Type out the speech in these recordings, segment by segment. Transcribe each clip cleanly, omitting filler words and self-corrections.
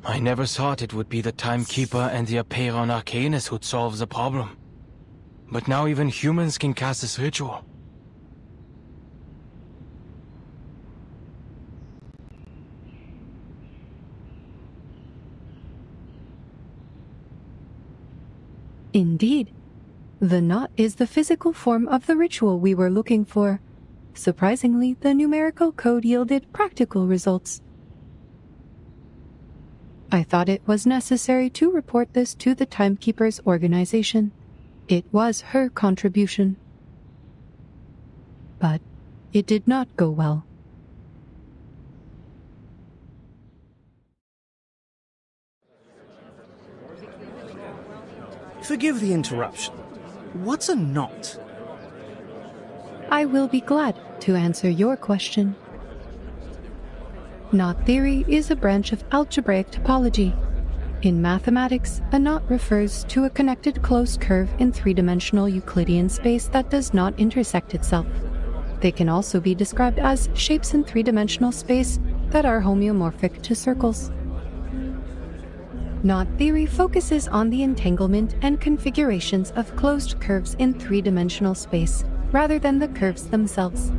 I never thought it would be the Timekeeper and the Apeiron Arcanus who'd solve the problem. But now even humans can cast this ritual. Indeed. The knot is the physical form of the ritual we were looking for. Surprisingly, the numerical code yielded practical results. I thought it was necessary to report this to the Timekeeper's organization. It was her contribution. But it did not go well. Forgive the interruption. What's a knot? I will be glad to answer your question. Knot theory is a branch of algebraic topology. In mathematics, a knot refers to a connected closed curve in three-dimensional Euclidean space that does not intersect itself. They can also be described as shapes in three-dimensional space that are homeomorphic to circles. Knot theory focuses on the entanglement and configurations of closed curves in three-dimensional space, rather than the curves themselves.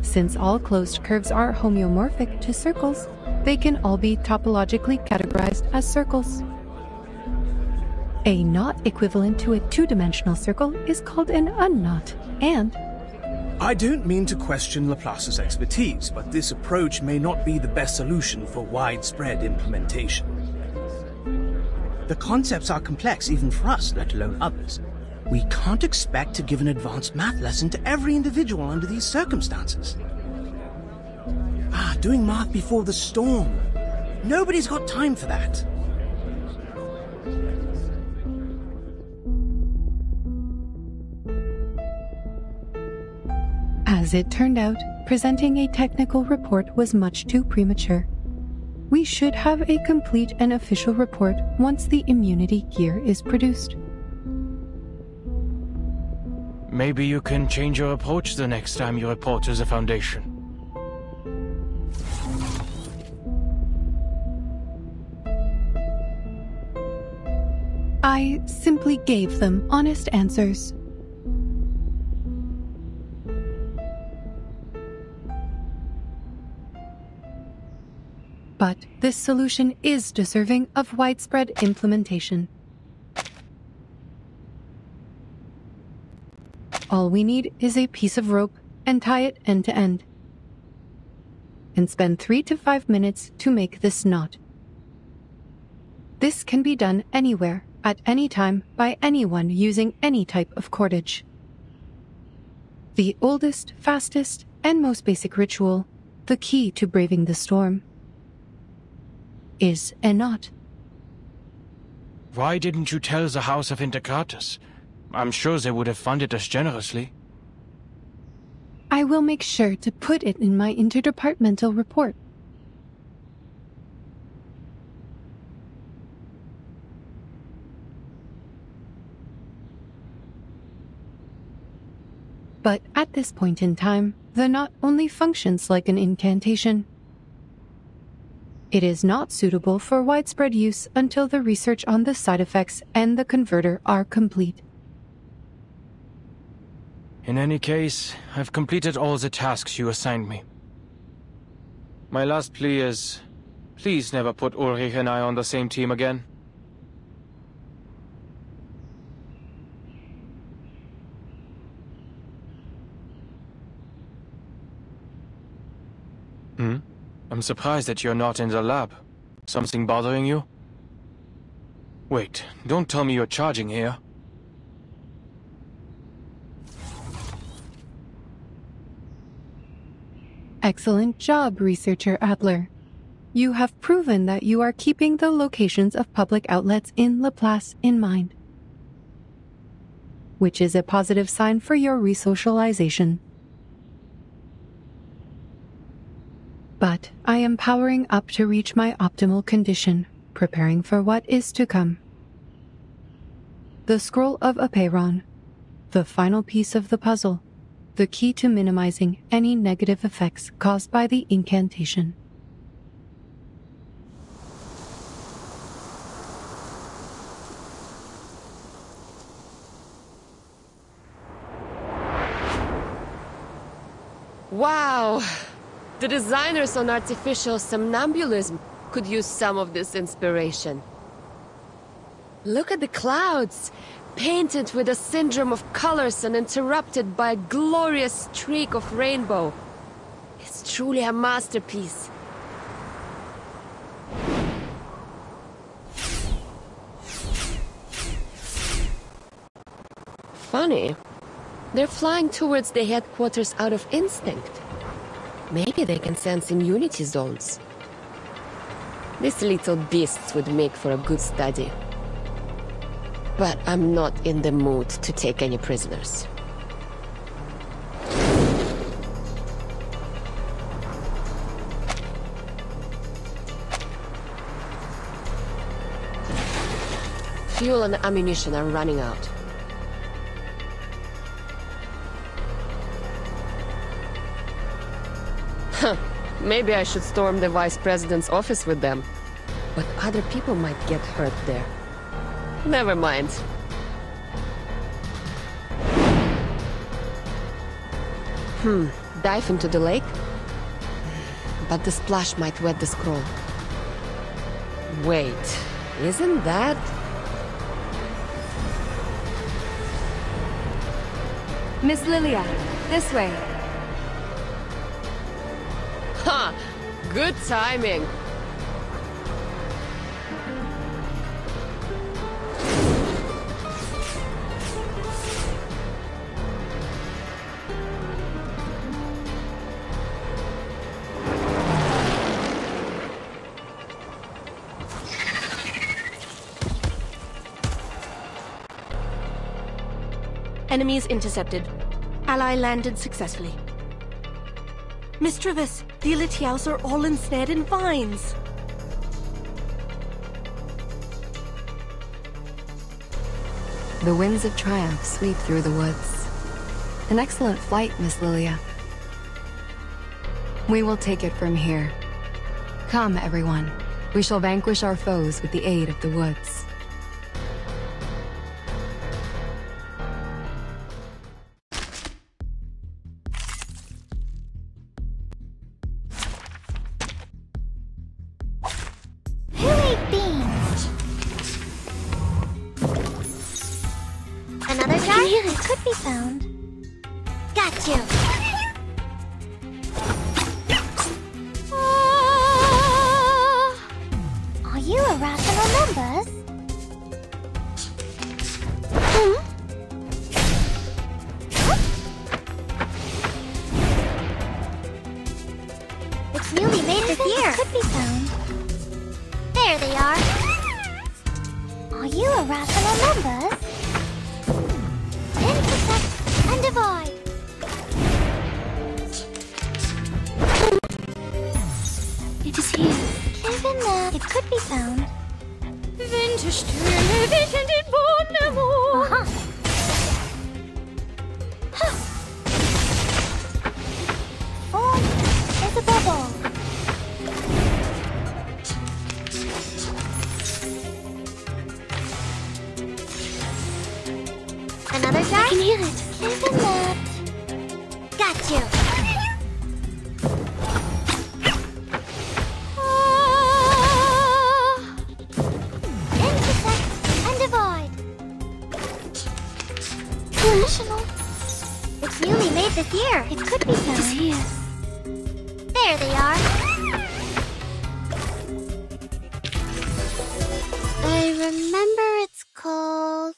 Since all closed curves are homeomorphic to circles, they can all be topologically categorized as circles. A knot equivalent to a two-dimensional circle is called an unknot, and... I don't mean to question Laplace's expertise, but this approach may not be the best solution for widespread implementation. The concepts are complex even for us, let alone others. We can't expect to give an advanced math lesson to every individual under these circumstances. Doing math before the storm. Nobody's got time for that. As it turned out, presenting a technical report was much too premature. We should have a complete and official report once the immunity gear is produced. Maybe you can change your approach the next time you report to the Foundation. I simply gave them honest answers. But this solution is deserving of widespread implementation. All we need is a piece of rope and tie it end to end. And spend 3 to 5 minutes to make this knot. This can be done anywhere, at any time, by anyone using any type of cordage. The oldest, fastest, and most basic ritual, the key to braving the storm, is a knot. Why didn't you tell the House of Integratus? I'm sure they would have funded us generously. I will make sure to put it in my interdepartmental report. But at this point in time, the knot only functions like an incantation. It is not suitable for widespread use until the research on the side effects and the converter are complete. In any case, I've completed all the tasks you assigned me. My last plea is, please never put Ulrich and I on the same team again. I'm surprised that you're not in the lab. Something bothering you? Wait, don't tell me you're charging here. Excellent job, Researcher Adler. You have proven that you are keeping the locations of public outlets in Laplace in mind, which is a positive sign for your resocialization. But I am powering up to reach my optimal condition, preparing for what is to come. The Scroll of Apeiron, the final piece of the puzzle, the key to minimizing any negative effects caused by the incantation. Wow! The designers on artificial somnambulism could use some of this inspiration. Look at the clouds, painted with a syndrome of colors and interrupted by a glorious streak of rainbow. It's truly a masterpiece. Funny. They're flying towards the headquarters out of instinct. Maybe they can sense immunity zones. These little beasts would make for a good study. But I'm not in the mood to take any prisoners. Fuel and ammunition are running out. Maybe I should storm the Vice President's office with them. But other people might get hurt there. Never mind. Dive into the lake? But the splash might wet the scroll. Wait, isn't that... Miss Lilia, this way. Ha! Good timing. Enemies intercepted. Ally landed successfully. Miss Travis, the Elitiaus are all ensnared in vines. The winds of triumph sweep through the woods. An excellent flight, Miss Lilia. We will take it from here. Come, everyone. We shall vanquish our foes with the aid of the woods. Another jar? It could be found. Got you. Are you irrational numbers? It's newly made this year. Could be found. There they are. Are you irrational numbers? Intersect and divide. It is here. Given that it could be found. Form is a bubble. Another jar? I can hear it. Given that. Got you. Intersect and divide. Rational. It's newly made this year. It could be found. It is here. There they are. I remember it's called...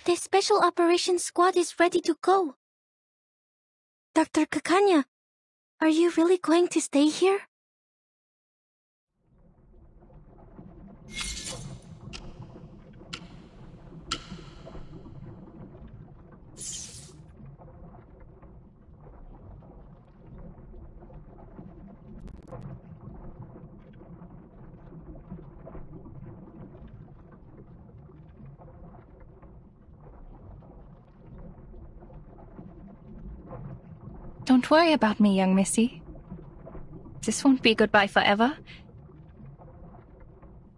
The Special Operations Squad is ready to go. Dr. Kakanya, are you really going to stay here? Don't worry about me, young Missy. This won't be goodbye forever.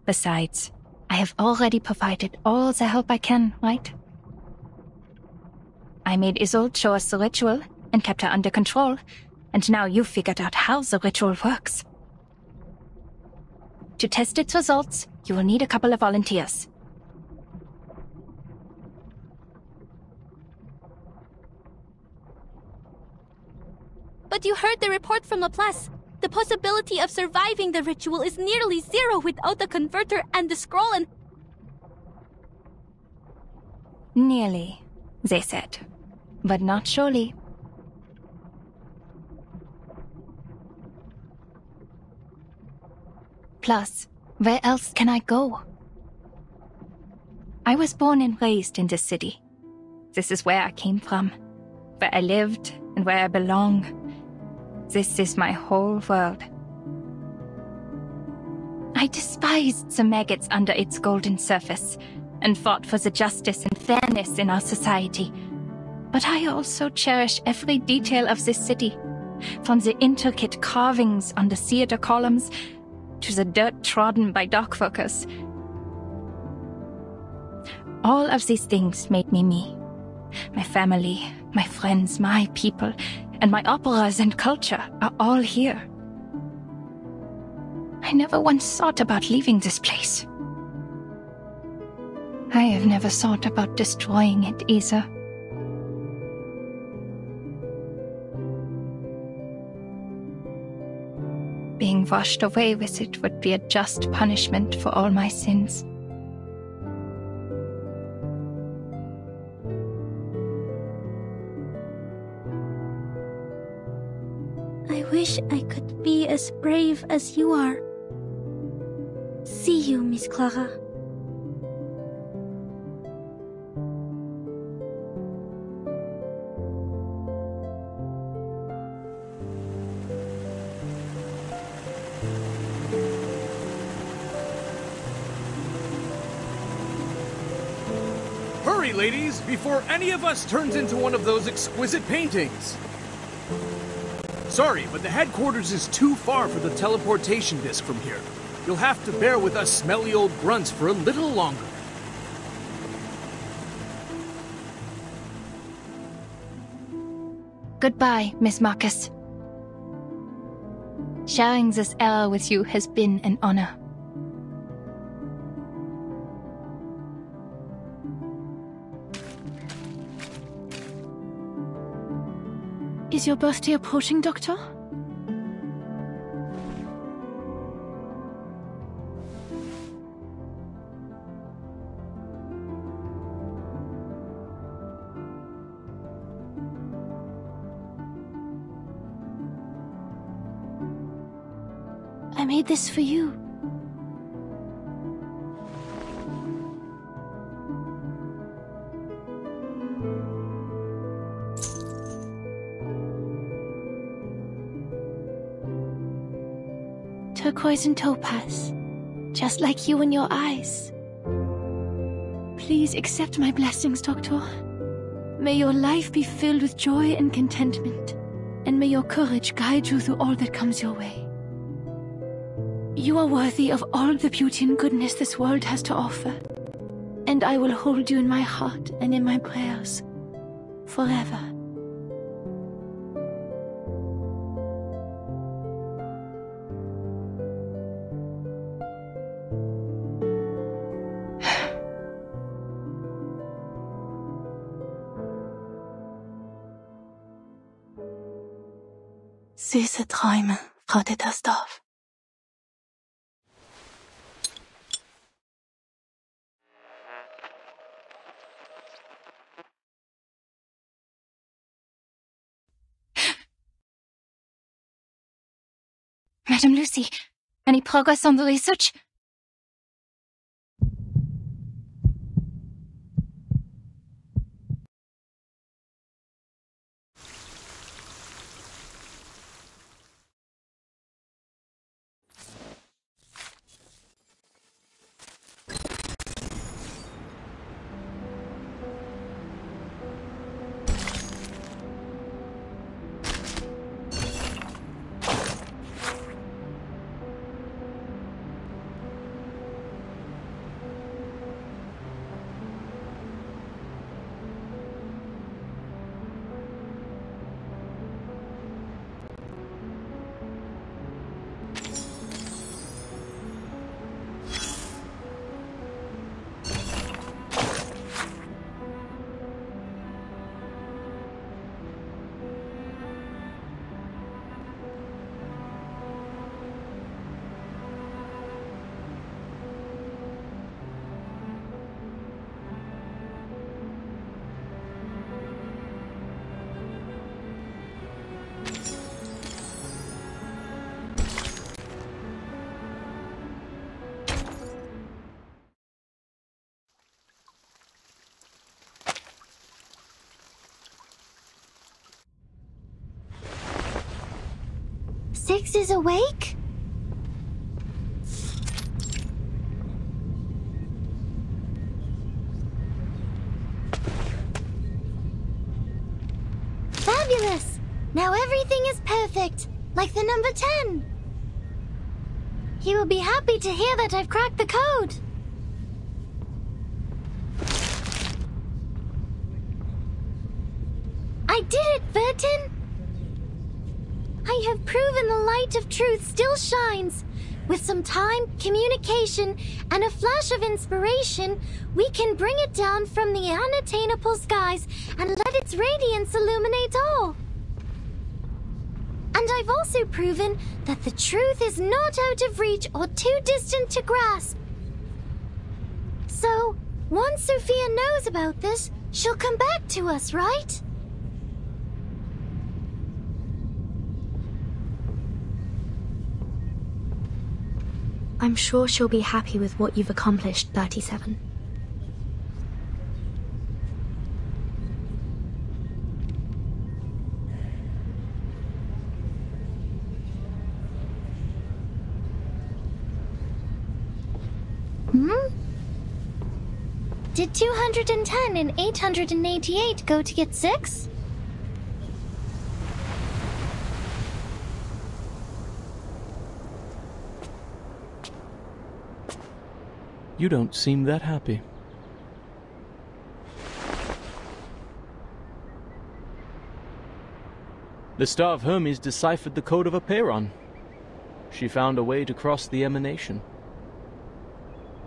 Besides, I have already provided all the help I can, right? I made Isolde show us the ritual and kept her under control, and now you've figured out how the ritual works. To test its results, you will need a couple of volunteers. But you heard the report from Laplace. The possibility of surviving the ritual is nearly zero without the converter and the scroll and... Nearly, they said. But not surely. Plus, where else can I go? I was born and raised in this city. This is where I came from, where I lived and where I belong. This is my whole world. I despised the maggots under its golden surface and fought for the justice and fairness in our society. But I also cherish every detail of this city, from the intricate carvings on the theater columns to the dirt trodden by dock workers. All of these things made me me. My family, my friends, my people, and my operas and culture are all here. I never once thought about leaving this place. I have never thought about destroying it either. Being washed away with it would be a just punishment for all my sins. I wish I could be as brave as you are. See you, Miss Clara. Hurry, ladies, before any of us turns into one of those exquisite paintings! Sorry, but the headquarters is too far for the teleportation disc from here. You'll have to bear with us smelly old grunts for a little longer. Goodbye, Miss Marcus. Sharing this era with you has been an honor. Is your birthday approaching, Doctor? I made this for you. Turquoise and topaz, just like you and your eyes. Please accept my blessings, Doctor. May your life be filled with joy and contentment, and may your courage guide you through all that comes your way. You are worthy of all the beauty and goodness this world has to offer, and I will hold you in my heart and in my prayers forever. Süße Träume, Frau Dittersdorf. Madame Lucy, any progress on the research? 6 is awake? Fabulous! Now everything is perfect, like the number 10. He will be happy to hear that I've cracked the code. I did it, Vertin! I have proven the light of truth still shines. With some time, communication, and a flash of inspiration, we can bring it down from the unattainable skies and let its radiance illuminate all. And I've also proven that the truth is not out of reach or too distant to grasp. So, once Sophia knows about this, she'll come back to us, right? I'm sure she'll be happy with what you've accomplished, 37. Did 210 and 888 go to get 6? You don't seem that happy. The Star of Hermes deciphered the code of Apeiron. She found a way to cross the emanation.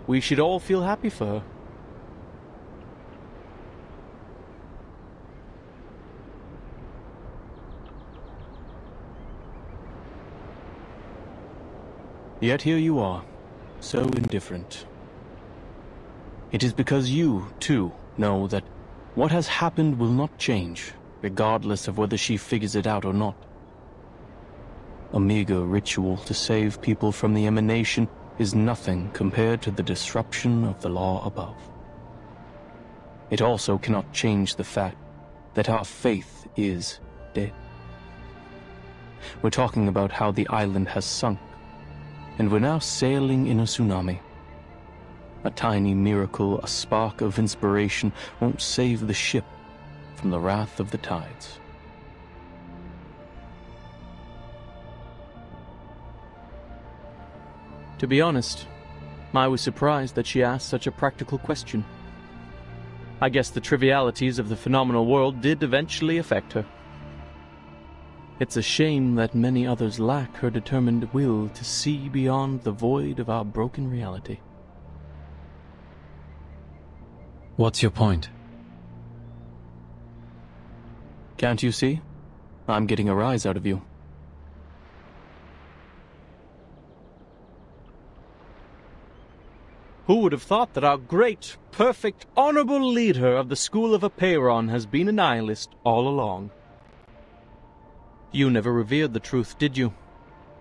We should all feel happy for her. Yet here you are, so indifferent. It is because you, too, know that what has happened will not change, regardless of whether she figures it out or not. A meager ritual to save people from the emanation is nothing compared to the disruption of the law above. It also cannot change the fact that our faith is dead. We're talking about how the island has sunk, and we're now sailing in a tsunami. A tiny miracle, a spark of inspiration, won't save the ship from the wrath of the tides. To be honest, I was surprised that she asked such a practical question. I guess the trivialities of the phenomenal world did eventually affect her. It's a shame that many others lack her determined will to see beyond the void of our broken reality. What's your point? Can't you see? I'm getting a rise out of you. Who would have thought that our great, perfect, honorable leader of the School of Apeiron has been a nihilist all along? You never revered the truth, did you?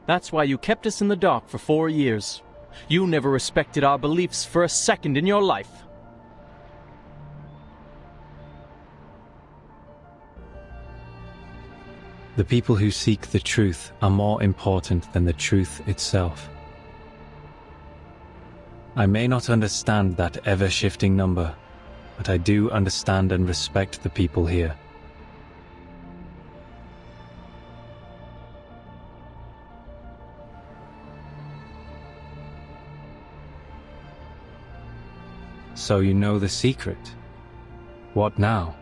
That's why you kept us in the dark for 4 years. You never respected our beliefs for a second in your life. The people who seek the truth are more important than the truth itself. I may not understand that ever-shifting number, but I do understand and respect the people here. So you know the secret. What now?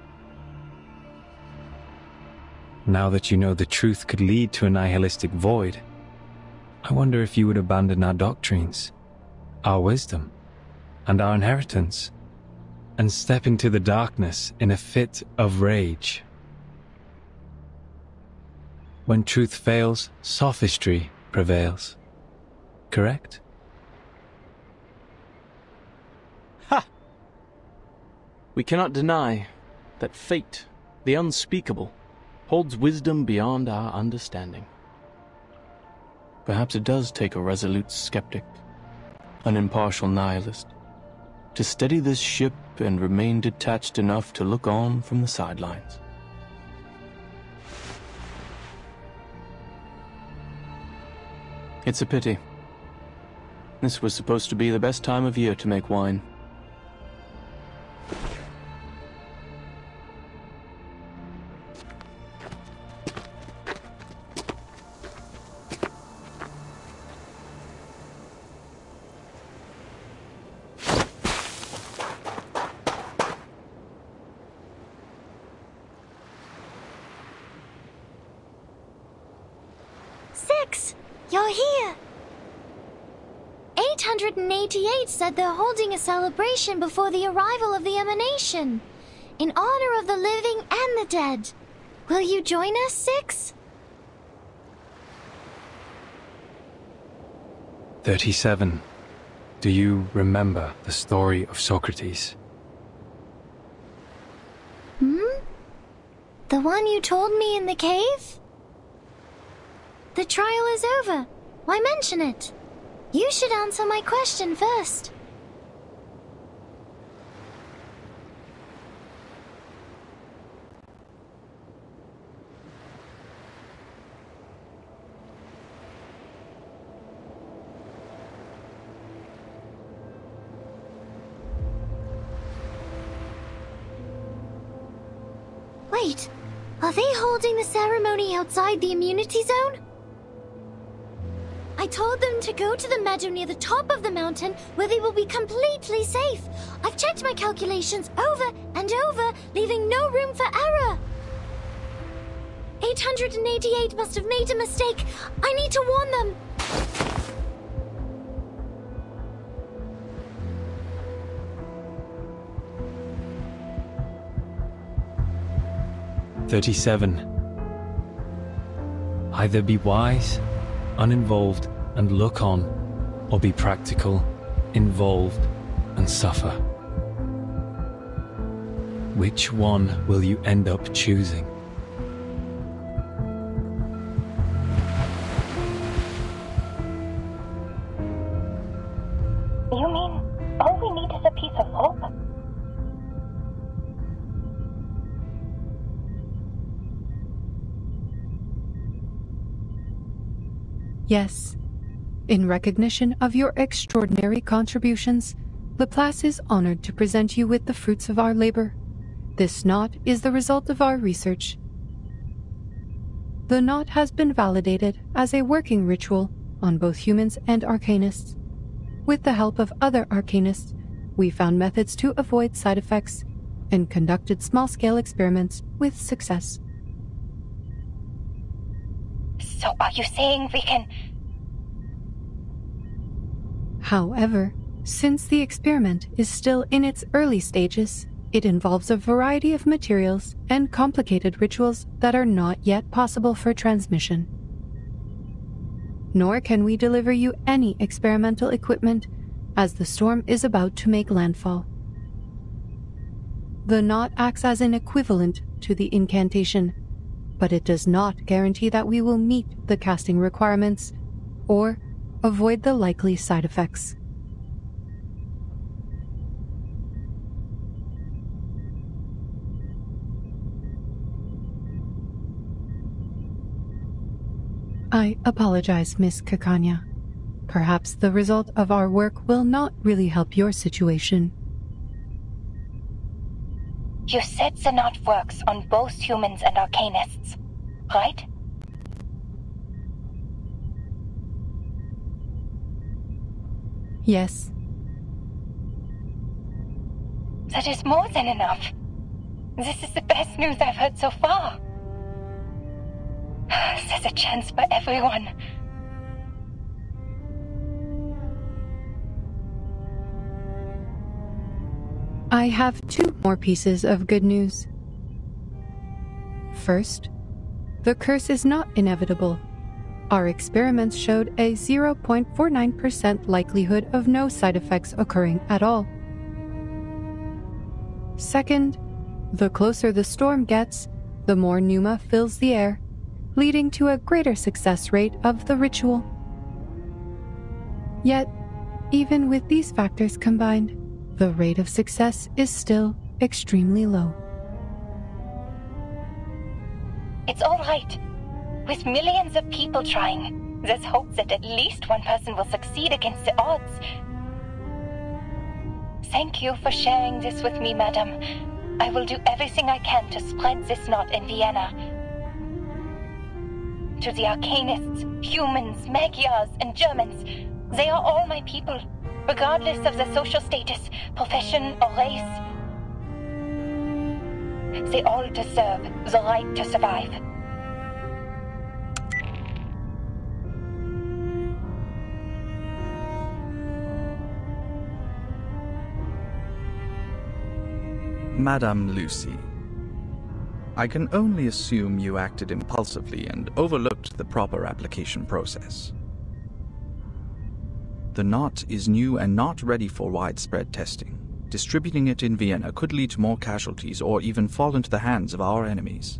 Now that you know the truth could lead to a nihilistic void, I wonder if you would abandon our doctrines, our wisdom, and our inheritance, and step into the darkness in a fit of rage. When truth fails, sophistry prevails. Correct? Ha! We cannot deny that fate, the unspeakable, holds wisdom beyond our understanding. Perhaps it does take a resolute skeptic, an impartial nihilist, to steady this ship and remain detached enough to look on from the sidelines. It's a pity. This was supposed to be the best time of year to make wine. You're here! 888 said they're holding a celebration before the arrival of the emanation, in honor of the living and the dead. Will you join us, 6? 37. Do you remember the story of Socrates? The one you told me in the cave? The trial is over. Why mention it? You should answer my question first. Wait, are they holding the ceremony outside the immunity zone? I told them to go to the meadow near the top of the mountain where they will be completely safe. I've checked my calculations over and over, leaving no room for error. 888 must have made a mistake. I need to warn them. "37. Either be wise, uninvolved, and look on, or be practical, involved, and suffer. Which one will you end up choosing?" You mean all we need is a piece of hope? Yes. In recognition of your extraordinary contributions, Laplace is honored to present you with the fruits of our labor. This knot is the result of our research. The knot has been validated as a working ritual on both humans and arcanists. With the help of other arcanists, we found methods to avoid side effects and conducted small-scale experiments with success. So are you saying we can... However, since the experiment is still in its early stages, it involves a variety of materials and complicated rituals that are not yet possible for transmission. Nor can we deliver you any experimental equipment, as the storm is about to make landfall. The knot acts as an equivalent to the incantation, but it does not guarantee that we will meet the casting requirements or avoid the likely side effects. I apologize, Miss Kakanya. Perhaps the result of our work will not really help your situation. You said the knot works on both humans and arcanists, right? Yes. That is more than enough. This is the best news I've heard so far. There's a chance for everyone. I have 2 more pieces of good news. First, the curse is not inevitable. Our experiments showed a 0.49% likelihood of no side effects occurring at all. Second, the closer the storm gets, the more pneuma fills the air, leading to a greater success rate of the ritual. Yet, even with these factors combined, the rate of success is still extremely low. It's all right. With millions of people trying, There's hope that at least one person will succeed against the odds. Thank you for sharing this with me, madam. I will do everything I can to spread this knot in Vienna. To the Arcanists, humans, Magyars, and Germans, they are all my people, regardless of their social status, profession, or race. They all deserve the right to survive. Madame Lucy, I can only assume you acted impulsively and overlooked the proper application process. The knot is new and not ready for widespread testing. Distributing it in Vienna could lead to more casualties or even fall into the hands of our enemies.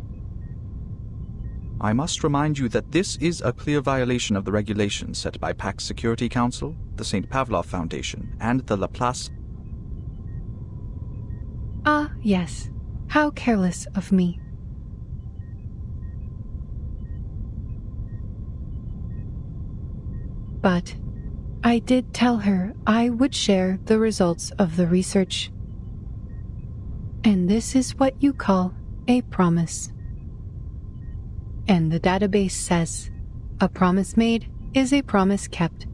I must remind you that this is a clear violation of the regulations set by Pax Security Council, the St. Pavlov Foundation, and the Laplace. Ah, yes. How careless of me. But I did tell her I would share the results of the research. And this is what you call a promise. And the database says, a promise made is a promise kept.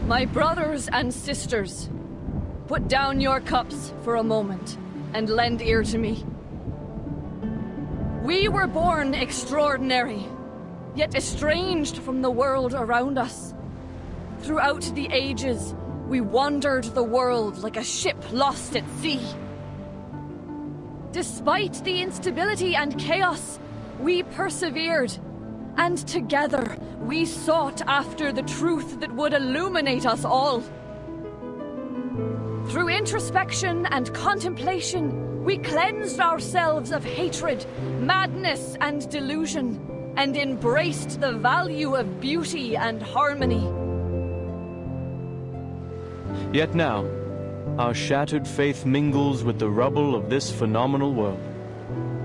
My brothers and sisters, put down your cups for a moment and lend ear to me. We were born extraordinary, yet estranged from the world around us. Throughout the ages, we wandered the world like a ship lost at sea. Despite the instability and chaos, we persevered. And together, we sought after the truth that would illuminate us all. Through introspection and contemplation, we cleansed ourselves of hatred, madness, and delusion, and embraced the value of beauty and harmony. Yet now, our shattered faith mingles with the rubble of this phenomenal world,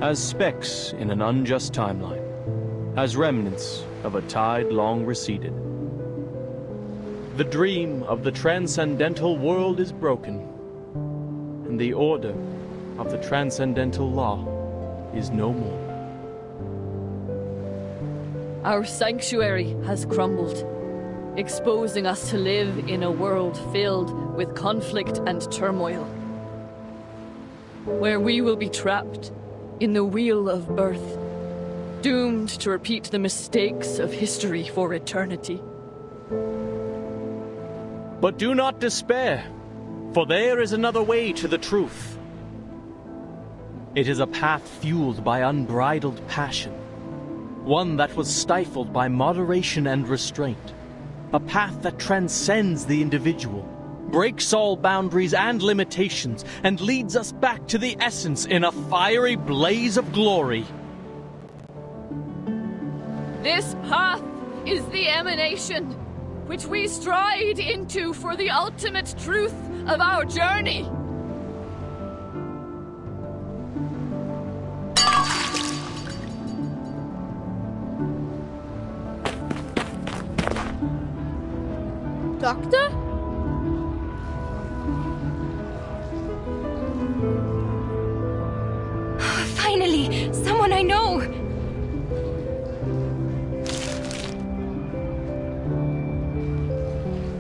as specks in an unjust timeline. As remnants of a tide long receded. The dream of the transcendental world is broken, and the order of the transcendental law is no more. Our sanctuary has crumbled, exposing us to live in a world filled with conflict and turmoil, where we will be trapped in the wheel of birth, doomed to repeat the mistakes of history for eternity. But do not despair, for there is another way to the truth. It is a path fueled by unbridled passion, one that was stifled by moderation and restraint, a path that transcends the individual, breaks all boundaries and limitations, and leads us back to the essence in a fiery blaze of glory. This path is the emanation, which we stride into for the ultimate truth of our journey. Doctor? Finally, someone I know!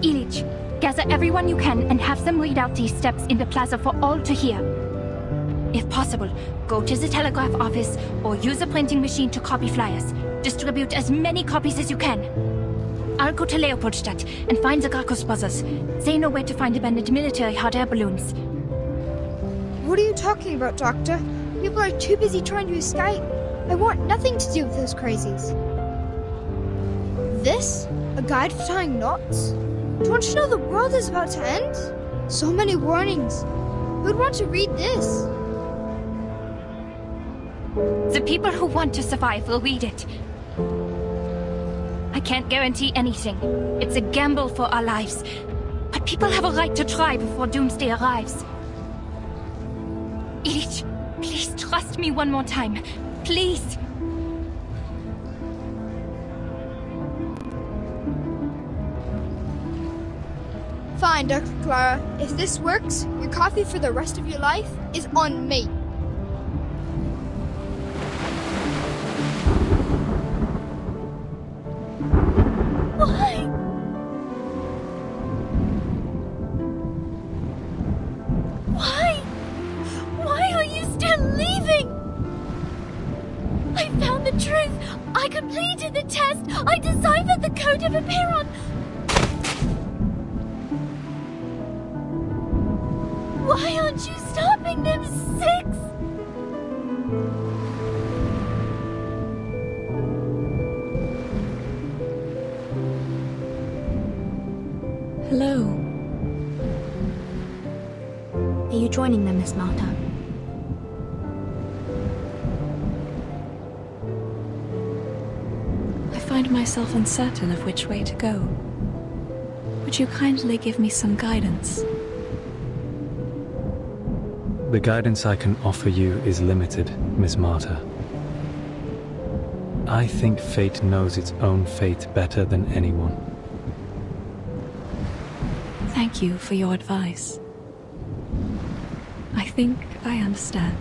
Ilich, gather everyone you can and have them read out these steps in the plaza for all to hear. If possible, go to the telegraph office or use a printing machine to copy flyers. Distribute as many copies as you can. I'll go to Leopoldstadt and find the Gracchus brothers. They know where to find abandoned military hot air balloons. What are you talking about, Doctor? People are too busy trying to escape. I want nothing to do with those crazies. This? A guide for tying knots? Don't you know the world is about to end? So many warnings. Who'd want to read this? The people who want to survive will read it. I can't guarantee anything. It's a gamble for our lives. But people have a right to try before doomsday arrives. Edith, please trust me one more time. Please. Fine, Dr. Clara. If this works, your coffee for the rest of your life is on me. Why? Why are you still leaving? I found the truth. I completed the test. I deciphered the code of Aperon. Why aren't you stopping them, Six? Hello. Are you joining them, Miss Marta? I find myself uncertain of which way to go. Would you kindly give me some guidance? The guidance I can offer you is limited, Miss Marta. I think fate knows its own fate better than anyone. Thank you for your advice. I think I understand.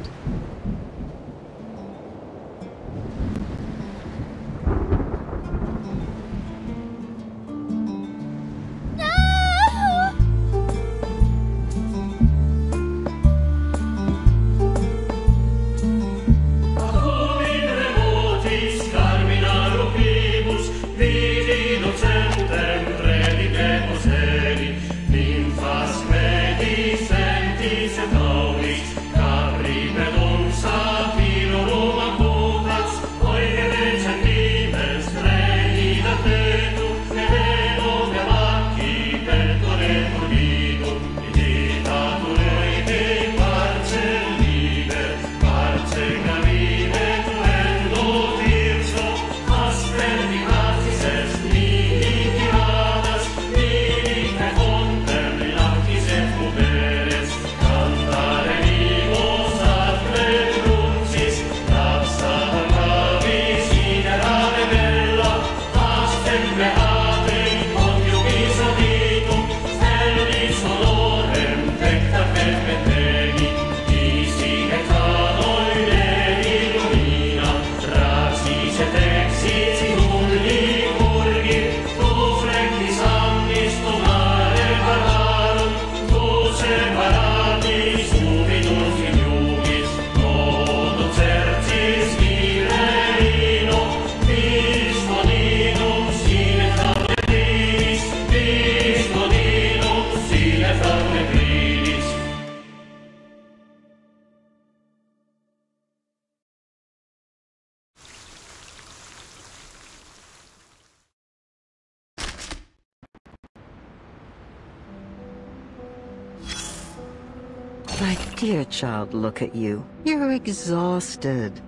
My dear child, look at you. You're exhausted.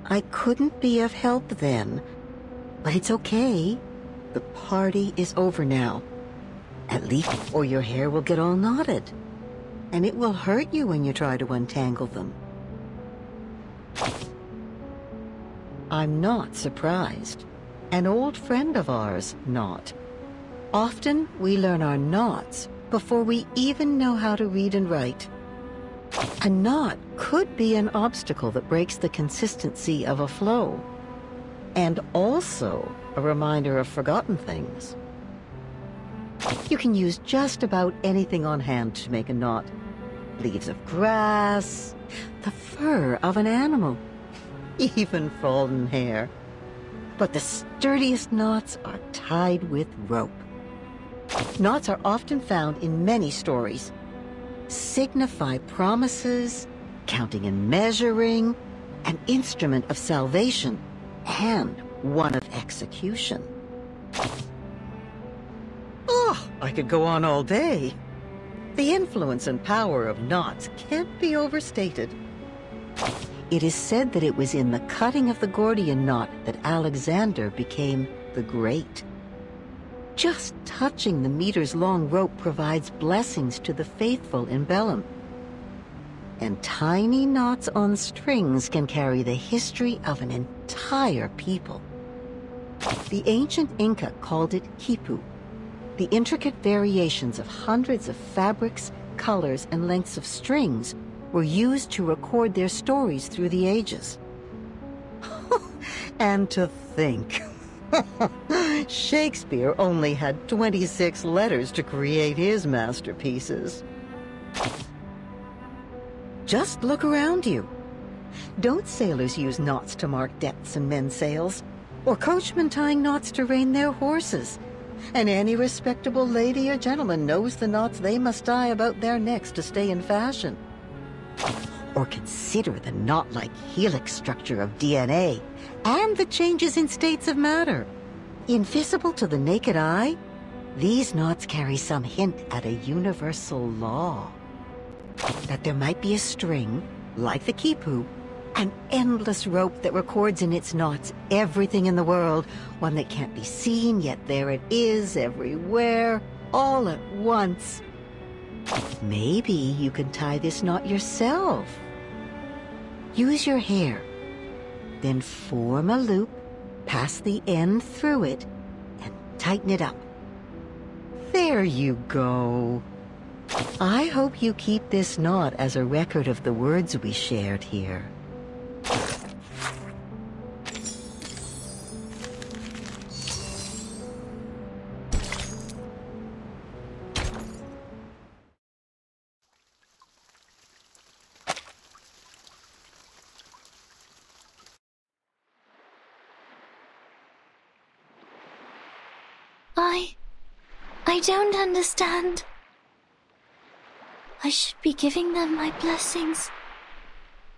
I couldn't be of help then. But it's okay. The party is over now. At least, or your hair will get all knotted. And it will hurt you when you try to untangle them. I'm not surprised. An old friend of ours, not. Often, we learn our knots before we even know how to read and write. A knot could be an obstacle that breaks the consistency of a flow, and also a reminder of forgotten things. You can use just about anything on hand to make a knot. Leaves of grass, the fur of an animal, even fallen hair. But the sturdiest knots are tied with rope. Knots are often found in many stories. Signify promises, counting and measuring, an instrument of salvation, and one of execution. Oh, I could go on all day. The influence and power of knots can't be overstated. It is said that it was in the cutting of the Gordian knot that Alexander became the Great. Just touching the meters-long rope provides blessings to the faithful in Bellum. And tiny knots on strings can carry the history of an entire people. The ancient Inca called it quipu, the intricate variations of hundreds of fabrics, colors, and lengths of strings were used to record their stories through the ages. And to think, Shakespeare only had 26 letters to create his masterpieces. Just look around you. Don't sailors use knots to mark depths in men's sails? Or coachmen tying knots to rein their horses? And any respectable lady or gentleman knows the knots they must tie about their necks to stay in fashion. Or consider the knot-like helix structure of DNA and the changes in states of matter. Invisible to the naked eye, these knots carry some hint at a universal law. That there might be a string, like the quipu, an endless rope that records in its knots everything in the world, one that can't be seen, yet there it is, everywhere, all at once. Maybe you can tie this knot yourself. Use your hair, then form a loop, pass the end through it, and tighten it up. There you go. I hope you keep this knot as a record of the words we shared here. I don't understand. I should be giving them my blessings.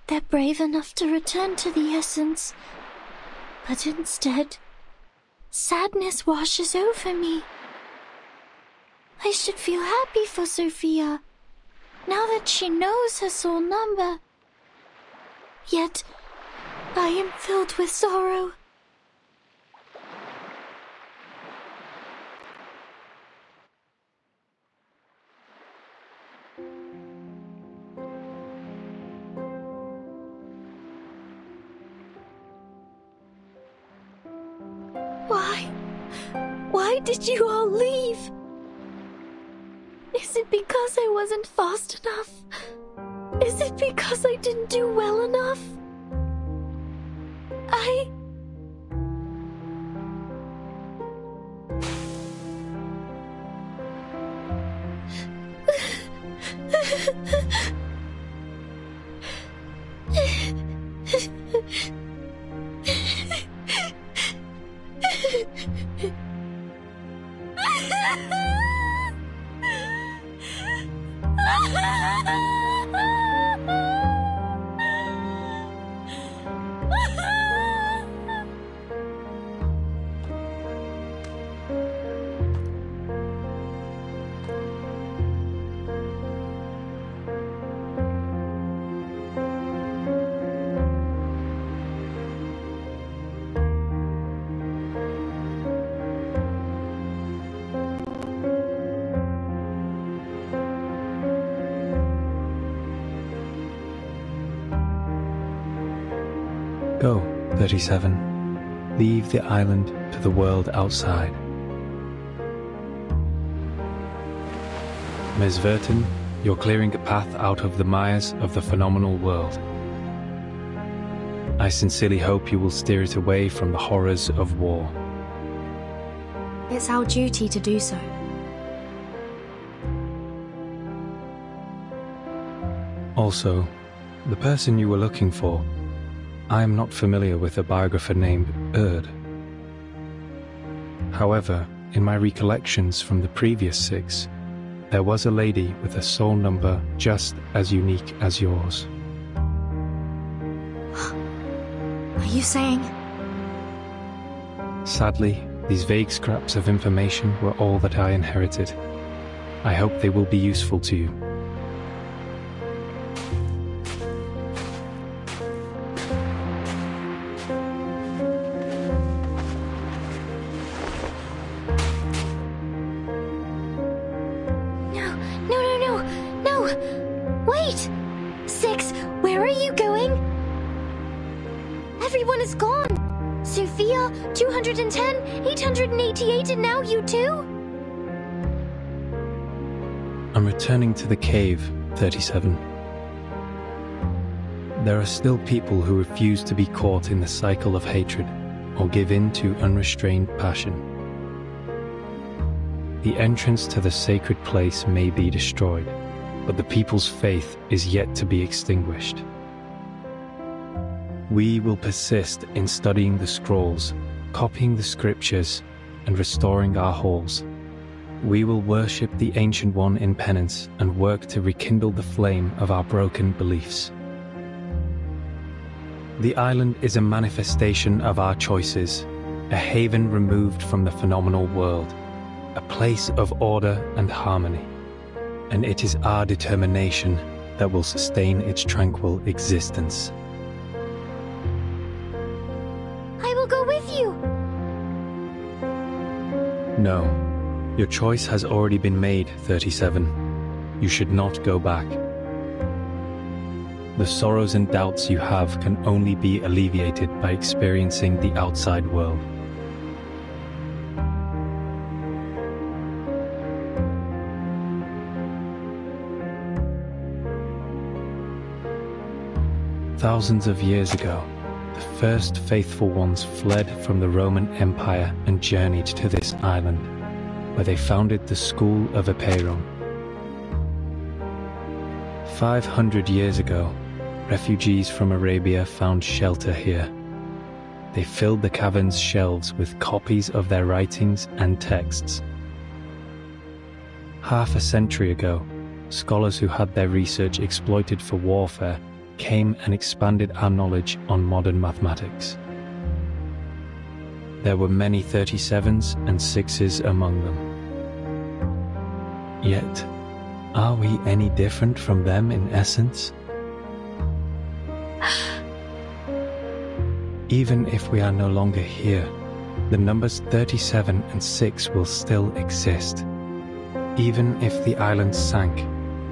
They're brave enough to return to the Essence. But instead, sadness washes over me. I should feel happy for Sophia, now that she knows her soul number. Yet, I am filled with sorrow. Why did you all leave? Is it because I wasn't fast enough? Is it because I didn't do well enough? Go, 37. Leave the island to the world outside. Ms. Vertin, you're clearing a path out of the mires of the phenomenal world. I sincerely hope you will steer it away from the horrors of war. It's our duty to do so. Also, the person you were looking for, I am not familiar with a biographer named Erd. However, in my recollections from the previous 6, there was a lady with a soul number just as unique as yours. Are you saying? Sadly, these vague scraps of information were all that I inherited. I hope they will be useful to you. No! Wait! Six, where are you going? Everyone is gone! Sophia, 210, 888, and now you too? I'm returning to the cave, 37. There are still people who refuse to be caught in the cycle of hatred or give in to unrestrained passion. The entrance to the sacred place may be destroyed, but the people's faith is yet to be extinguished. We will persist in studying the scrolls, copying the scriptures, and restoring our halls. We will worship the Ancient One in penance and work to rekindle the flame of our broken beliefs. The island is a manifestation of our choices, a haven removed from the phenomenal world, a place of order and harmony, and it is our determination that will sustain its tranquil existence. I will go with you! No. Your choice has already been made, 37. You should not go back. The sorrows and doubts you have can only be alleviated by experiencing the outside world. Thousands of years ago, the first faithful ones fled from the Roman Empire and journeyed to this island, where they founded the School of Epeiron. 500 years ago, refugees from Arabia found shelter here. They filled the cavern's shelves with copies of their writings and texts. Half a century ago, scholars who had their research exploited for warfare came and expanded our knowledge on modern mathematics. There were many 37s and 6s among them. Yet, are we any different from them in essence? Even if we are no longer here, the numbers 37 and 6 will still exist. Even if the island sank,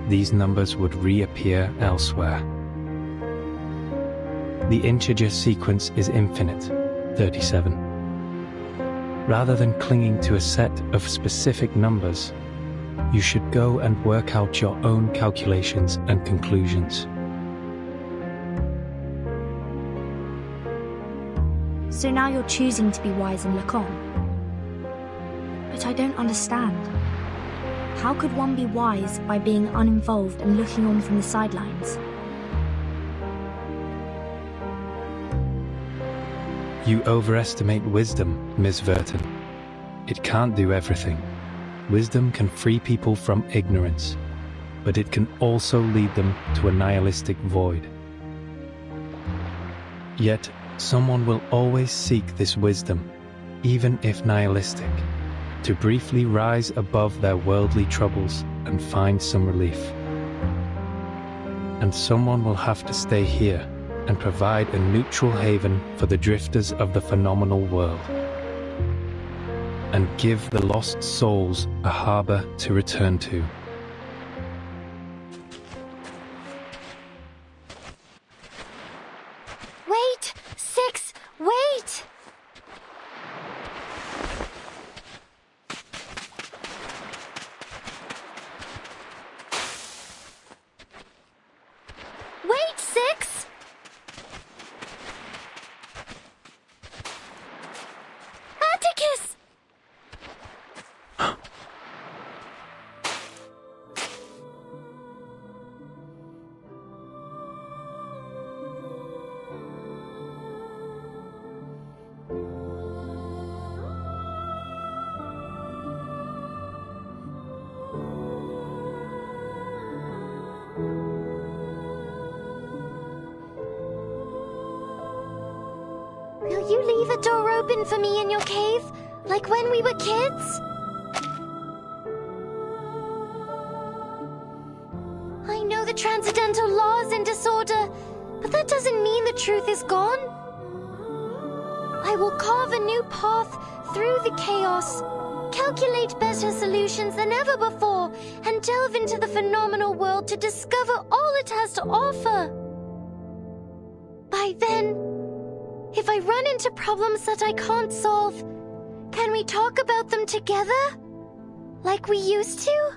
these numbers would reappear elsewhere. The integer sequence is infinite, 37. Rather than clinging to a set of specific numbers, you should go and work out your own calculations and conclusions. So now you're choosing to be wise and look on. But I don't understand. How could one be wise by being uninvolved and looking on from the sidelines? You overestimate wisdom, Ms. Verton. It can't do everything. Wisdom can free people from ignorance, but it can also lead them to a nihilistic void. Yet, someone will always seek this wisdom, even if nihilistic, to briefly rise above their worldly troubles and find some relief. And someone will have to stay here and provide a neutral haven for the drifters of the phenomenal world, and give the lost souls a harbor to return to. Wait! Six! Wait! Wait, Six! Atticus! Will you leave a door open for me in your cave, like when we were kids? I know the transcendental laws in disorder, but that doesn't mean the truth is gone. I will carve a new path through the chaos, calculate better solutions than ever before, and and delve into the phenomenal world to discover all it has to offer. By then, if I run into problems that I can't solve, can we talk about them together? Like we used to?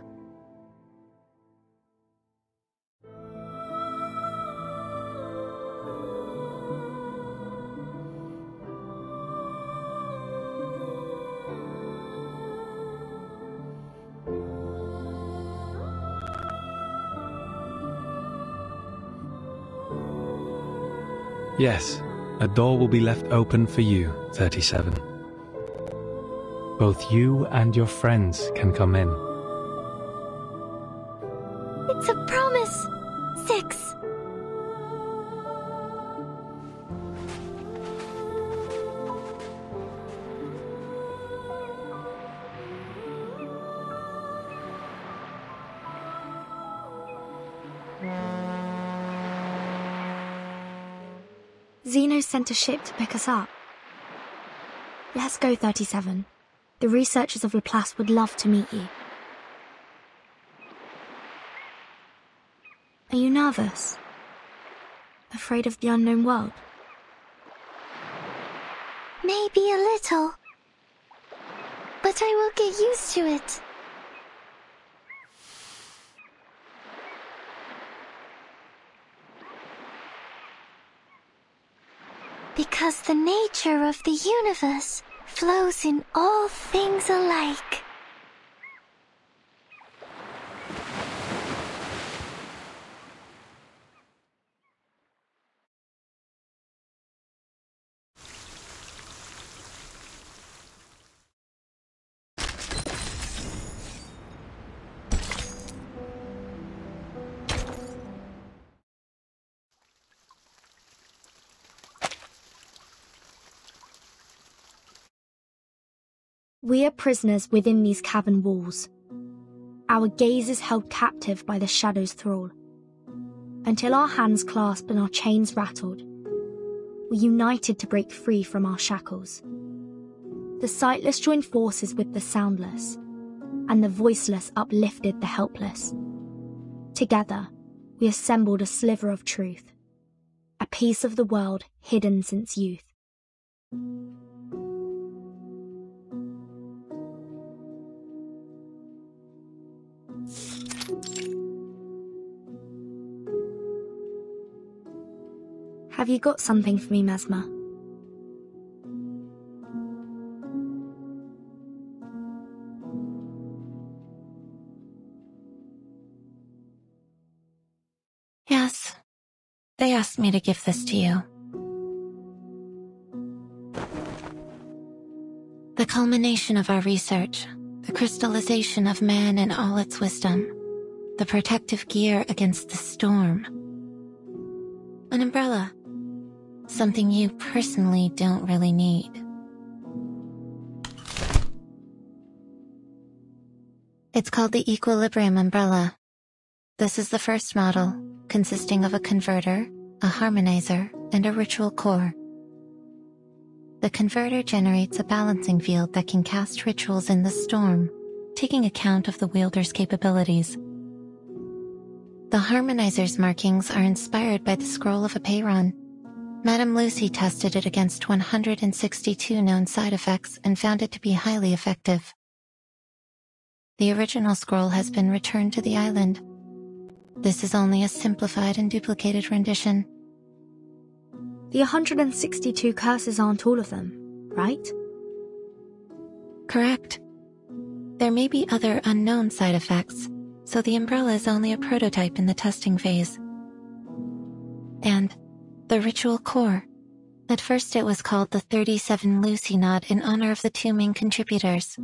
Yes, a door will be left open for you, 37. Both you and your friends can come in. It's a promise. 6. Zeno sent a ship to pick us up. Let's go, 37. The researchers of Laplace would love to meet you. Are you nervous? Afraid of the unknown world? Maybe a little. But I will get used to it. Because the nature of the universe flows in all things alike. We are prisoners within these cavern walls. Our gaze is held captive by the shadow's thrall. Until our hands clasp and our chains rattled, we united to break free from our shackles. The sightless joined forces with the soundless, and the voiceless uplifted the helpless. Together, we assembled a sliver of truth, a piece of the world hidden since youth. Have you got something for me, Mesmer? Yes. They asked me to give this to you. The culmination of our research, the crystallization of man and all its wisdom, the protective gear against the storm. An umbrella. Something you personally don't really need. It's called the Equilibrium Umbrella. This is the first model, consisting of a converter, a harmonizer, and a ritual core. The converter generates a balancing field that can cast rituals in the storm, taking account of the wielder's capabilities. The harmonizer's markings are inspired by the scroll of Apeiron. Madame Lucy tested it against 162 known side effects and found it to be highly effective. The original scroll has been returned to the island. This is only a simplified and duplicated rendition. The 162 curses aren't all of them, right? Correct. There may be other unknown side effects, so the umbrella is only a prototype in the testing phase. And the ritual core. At first it was called the 37 Lucy Knot in honor of the two main contributors.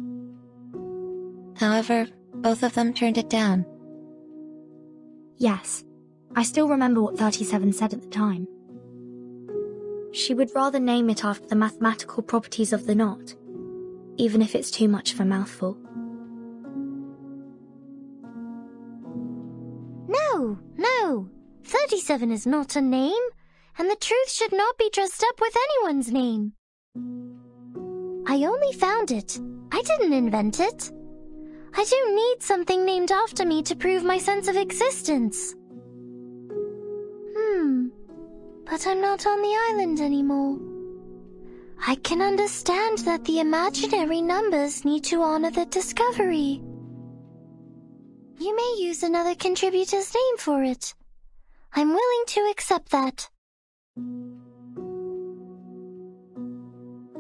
However, both of them turned it down. Yes, I still remember what 37 said at the time. She would rather name it after the mathematical properties of the knot, even if it's too much of a mouthful. No, 37 is not a name, and the truth should not be dressed up with anyone's name. I only found it. I didn't invent it. I don't need something named after me to prove my sense of existence. But I'm not on the island anymore. I can understand that the imaginary numbers need to honor the discovery. You may use another contributor's name for it. I'm willing to accept that.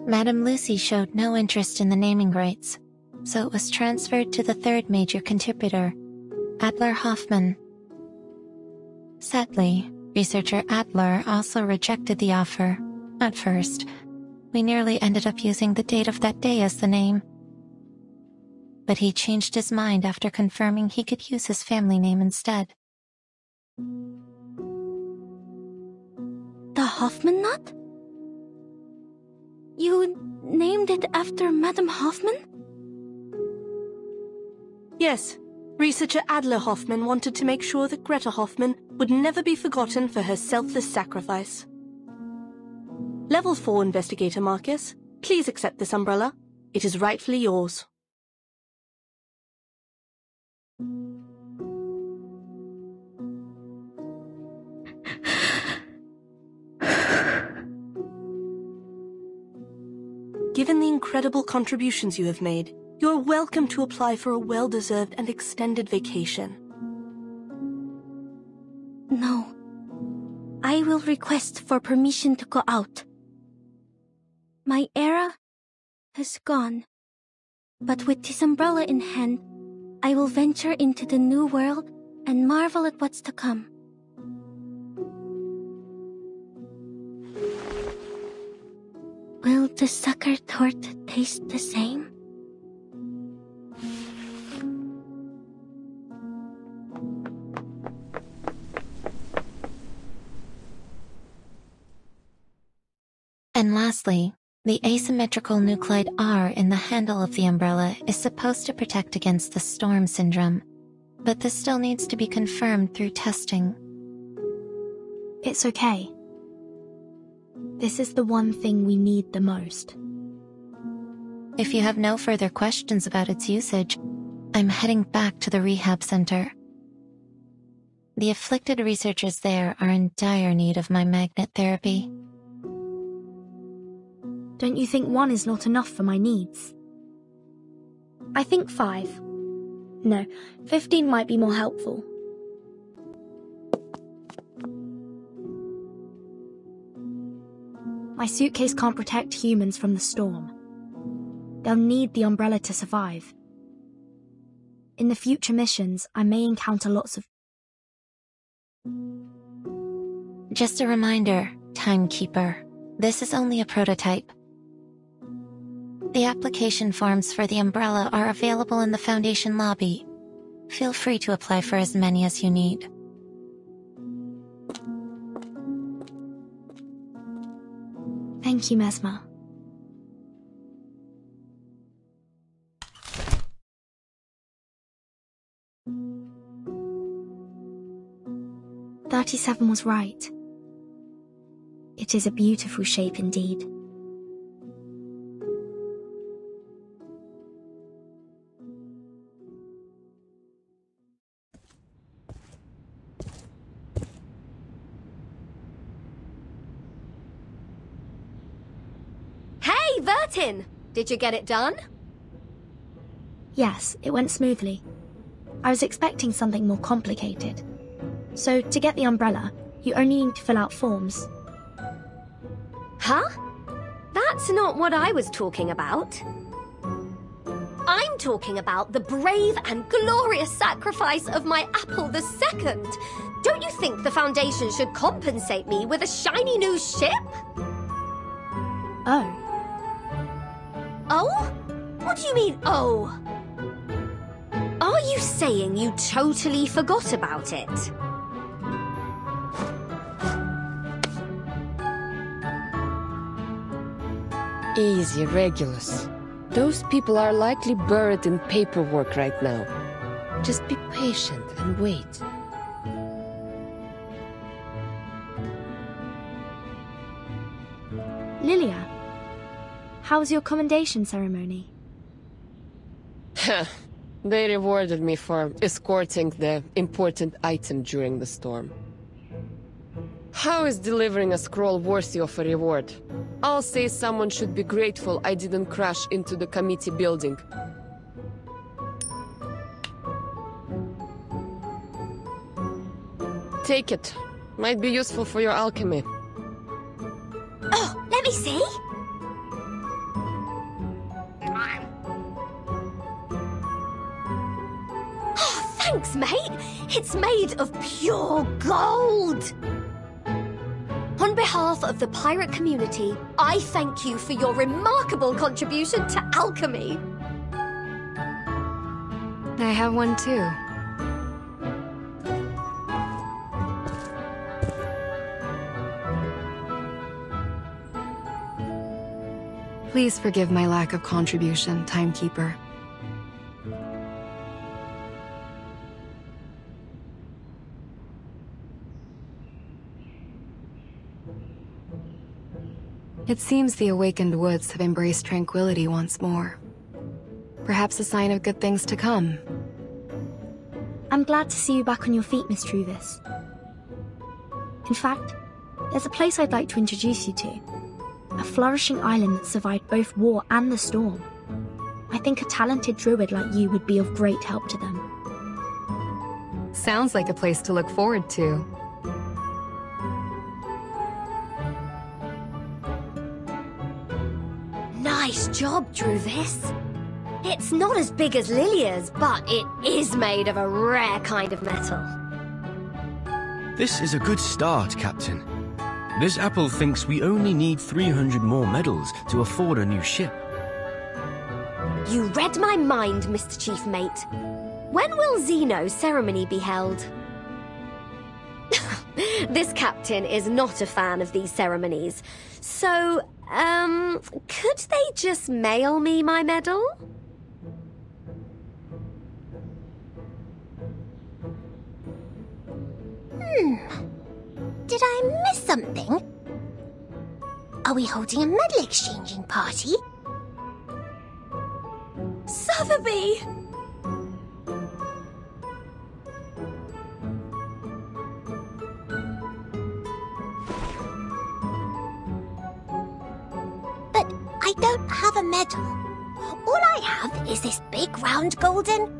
Madame Lucy showed no interest in the naming rights, so it was transferred to the third major contributor, Adler Hoffman. Sadly, researcher Adler also rejected the offer. At first, we nearly ended up using the date of that day as the name. But he changed his mind after confirming he could use his family name instead. The Hoffman knot? You named it after Madame Hoffman? Yes. Researcher Adler Hoffman wanted to make sure that Greta Hoffman would never be forgotten for her selfless sacrifice. Level 4 Investigator Marcus, please accept this umbrella. It is rightfully yours. Given the incredible contributions you have made, you're welcome to apply for a well-deserved and extended vacation. No. I will request for permission to go out. My era has gone. But with this umbrella in hand, I will venture into the new world and marvel at what's to come. Will the sucker tort taste the same? And lastly, the asymmetrical nuclide R in the handle of the umbrella is supposed to protect against the storm syndrome, but this still needs to be confirmed through testing. It's okay. This is the one thing we need the most. If you have no further questions about its usage, I'm heading back to the rehab center. The afflicted researchers there are in dire need of my magnet therapy. Don't you think 1 is not enough for my needs? I think 5. No, 15 might be more helpful. My suitcase can't protect humans from the storm. They'll need the umbrella to survive. In the future missions, I may encounter lots of... Just a reminder, Timekeeper, this is only a prototype. The application forms for the umbrella are available in the Foundation lobby. Feel free to apply for as many as you need. Thank you, Mesmer. "37 was right. It is a beautiful shape indeed." Hey, Vertin! Did you get it done? Yes, it went smoothly. I was expecting something more complicated. So, to get the umbrella, you only need to fill out forms. Huh? That's not what I was talking about. I'm talking about the brave and glorious sacrifice of my Apple II. Don't you think the Foundation should compensate me with a shiny new ship? Oh. Oh? What do you mean, oh? Are you saying you totally forgot about it? Easy, Regulus. Those people are likely buried in paperwork right now. Just be patient and wait. Lilia, how was your commendation ceremony? They rewarded me for escorting the important item during the storm. How is delivering a scroll worthy of a reward? I'll say someone should be grateful I didn't crash into the committee building. Take it. Might be useful for your alchemy. Oh, let me see. Oh, thanks, mate. It's made of pure gold. On behalf of the pirate community, I thank you for your remarkable contribution to alchemy. I have one too. Please forgive my lack of contribution, Timekeeper. It seems the awakened woods have embraced tranquility once more. Perhaps a sign of good things to come. I'm glad to see you back on your feet, Miss Truvis. In fact, there's a place I'd like to introduce you to. A flourishing island that survived both war and the storm. I think a talented druid like you would be of great help to them. Sounds like a place to look forward to. Nice job, Druvis. It's not as big as Lilia's, but it is made of a rare kind of metal. This is a good start, Captain. This apple thinks we only need 300 more medals to afford a new ship. You read my mind, Mr. Chief Mate. When will Xeno's ceremony be held? This captain is not a fan of these ceremonies. So, could they just mail me my medal? Did I miss something? Are we holding a medal exchanging party? Sotheby! But I don't have a medal. All I have is this big round golden...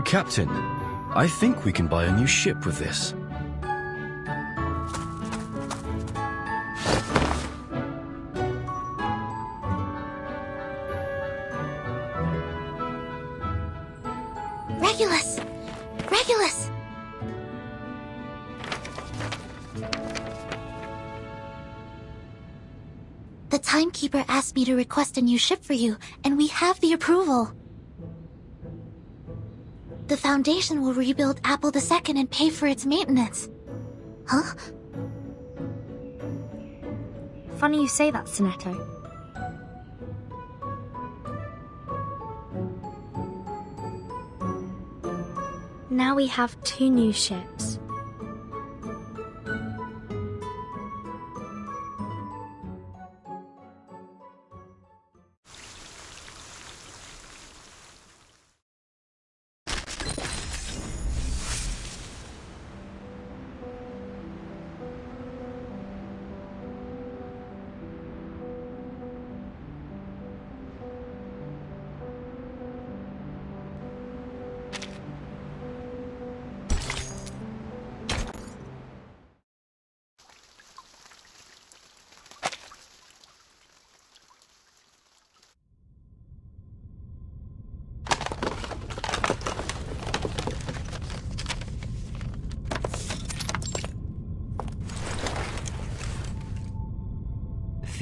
Captain, I think we can buy a new ship with this. Regulus! Regulus! The Timekeeper asked me to request a new ship for you, and we have the approval. The Foundation will rebuild Apple II and pay for its maintenance. Huh? Funny you say that, Sonetto. Now we have 2 new ships.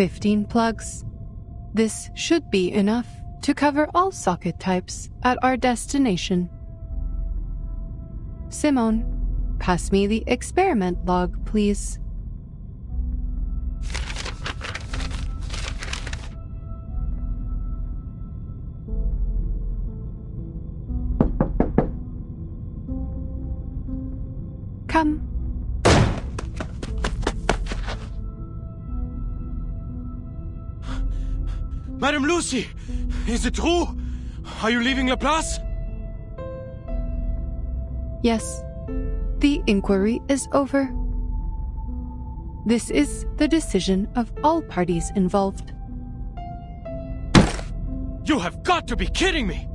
"15 plugs. This should be enough to cover all socket types at our destination. Simone, pass me the experiment log, please." Come. Madame Lucy, is it true? Are you leaving Laplace? Yes. The inquiry is over. This is the decision of all parties involved. You have got to be kidding me!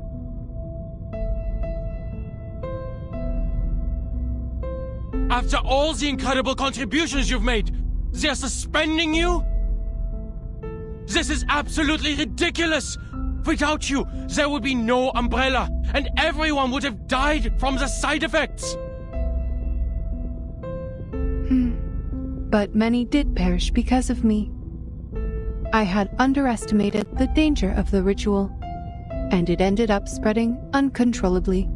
After all the incredible contributions you've made, they're suspending you? This is absolutely ridiculous! Without you, there would be no Umbrella, and everyone would have died from the side effects! But many did perish because of me. I had underestimated the danger of the ritual, and it ended up spreading uncontrollably.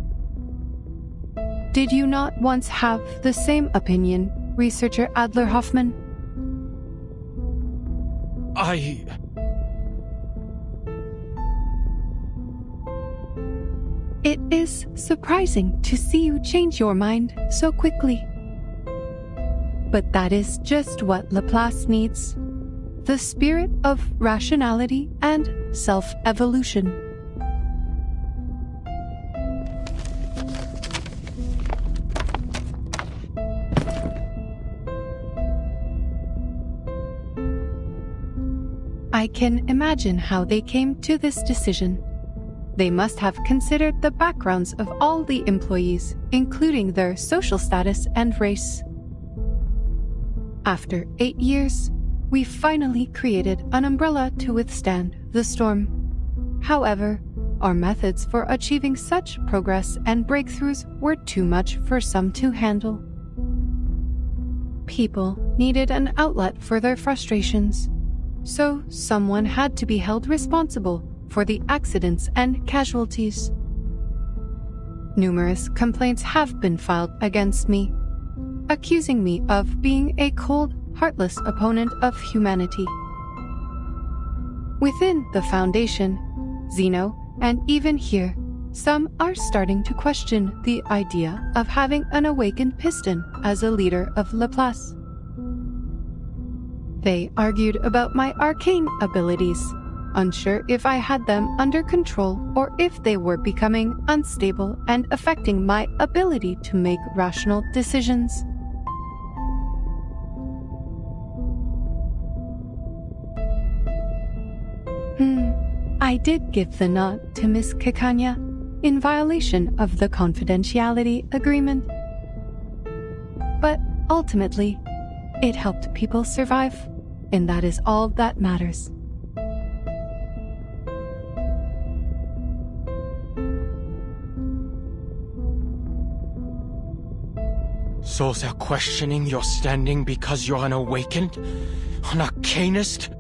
Did you not once have the same opinion, researcher Adler-Hoffman? It is surprising to see you change your mind so quickly. But that is just what Laplace needs. The spirit of rationality and self-evolution. I can imagine how they came to this decision. They must have considered the backgrounds of all the employees, including their social status and race. After 8 years, we finally created an umbrella to withstand the storm. However, our methods for achieving such progress and breakthroughs were too much for some to handle. People needed an outlet for their frustrations, so someone had to be held responsible for the accidents and casualties. Numerous complaints have been filed against me, accusing me of being a cold, heartless opponent of humanity. Within the Foundation, Xeno, and even here, some are starting to question the idea of having an awakened piston as a leader of Laplace. They argued about my arcane abilities, unsure if I had them under control or if they were becoming unstable and affecting my ability to make rational decisions. I did give the nod to Miss Kekanya in violation of the confidentiality agreement. But ultimately, it helped people survive, and that is all that matters. So they're questioning your standing because you're an awakened? An arcanist?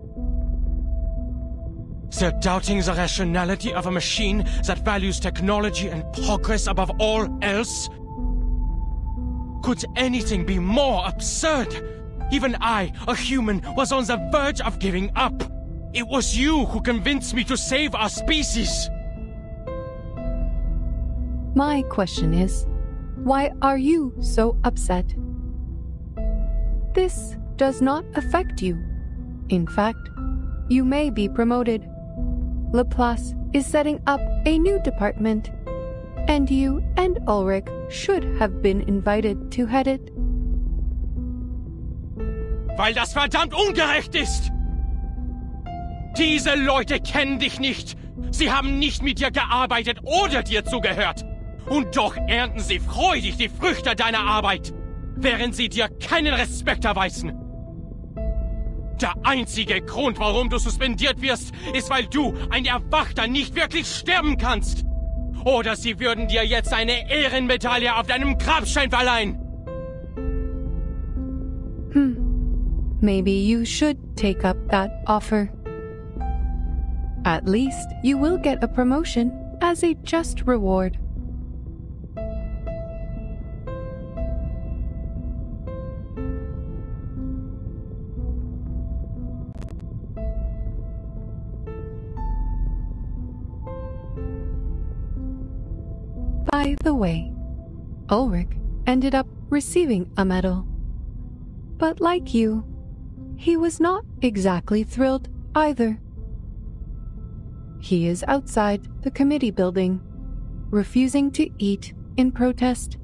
They're doubting the rationality of a machine that values technology and progress above all else? Could anything be more absurd? Even I, a human, was on the verge of giving up. It was you who convinced me to save our species. My question is, why are you so upset? This does not affect you. In fact, you may be promoted. Laplace is setting up a new department, and you and Ulrich should have been invited to head it. Weil das verdammt ungerecht ist! Diese Leute kennen dich nicht. Sie haben nicht mit dir gearbeitet oder dir zugehört. Und doch ernten sie freudig die Früchte deiner Arbeit, während sie dir keinen Respekt erweisen. Der einzige Grund, warum du suspendiert wirst, ist, weil du, ein Erwachter, nicht wirklich sterben kannst. Oder sie würden dir jetzt eine Ehrenmedaille auf deinem Grabstein verleihen. Maybe you should take up that offer. At least you will get a promotion as a just reward. By the way, Ulrich ended up receiving a medal. But like you, he was not exactly thrilled either. He is outside the committee building, refusing to eat in protest.